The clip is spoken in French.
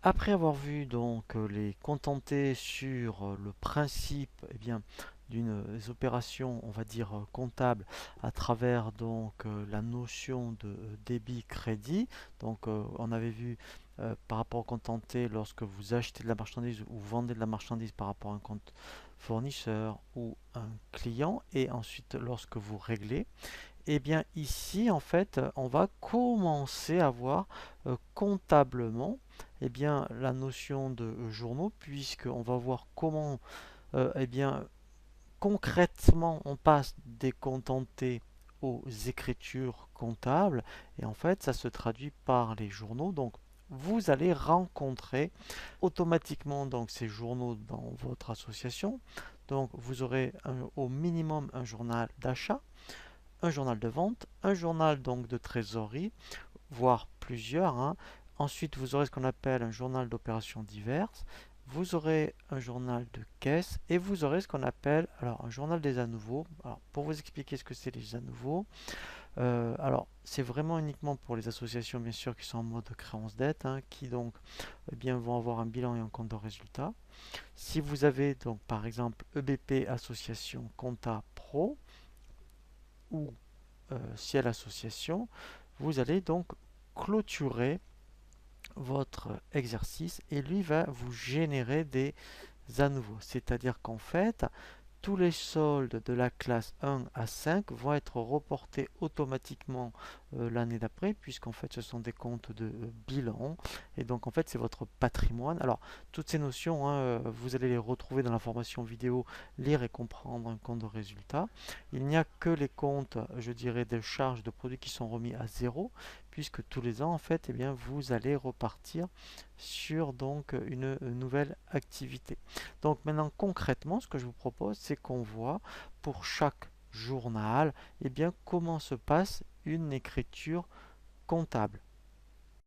Après avoir vu donc les contentés sur le principe d'une des opérations, on va dire comptable, à travers la notion de débit-crédit. On avait vu par rapport au contenté lorsque vous achetez de la marchandise ou vendez de la marchandise par rapport à un compte fournisseur ou un client, et ensuite lorsque vous réglez. Eh bien ici, en fait, on va commencer à voir comptablement la notion de journaux, puisqu'on va voir comment concrètement on passe des contentés aux écritures comptables, et en fait ça se traduit par les journaux. Donc vous allez rencontrer automatiquement ces journaux dans votre association. Donc vous aurez au minimum un journal d'achat, un journal de vente, un journal donc de trésorerie, voire plusieurs, hein. Ensuite, vous aurez ce qu'on appelle un journal d'opérations diverses. Vous aurez un journal de caisse et vous aurez ce qu'on appelle un journal des à nouveaux. Alors, pour vous expliquer ce que c'est les à nouveaux, c'est vraiment uniquement pour les associations bien sûr qui sont en mode créance dette, hein, qui donc vont avoir un bilan et un compte de résultat. Si vous avez donc par exemple EBP Association Compta Pro ou Ciel Association, vous allez donc clôturer votre exercice et lui va vous générer des à nouveau. C'est-à-dire qu'en fait, tous les soldes de la classe 1 à 5 vont être reportés automatiquement l'année d'après, puisqu'en fait ce sont des comptes de bilan, et donc en fait c'est votre patrimoine. Alors toutes ces notions, hein, vous allez les retrouver dans la formation vidéo lire et comprendre un compte de résultat. Il n'y a que les comptes, je dirais, de charges de produits qui sont remis à zéro, puisque tous les ans en fait vous allez repartir sur une nouvelle activité. Donc maintenant concrètement, ce que je vous propose, c'est qu'on voit pour chaque journal, comment se passe une écriture comptable.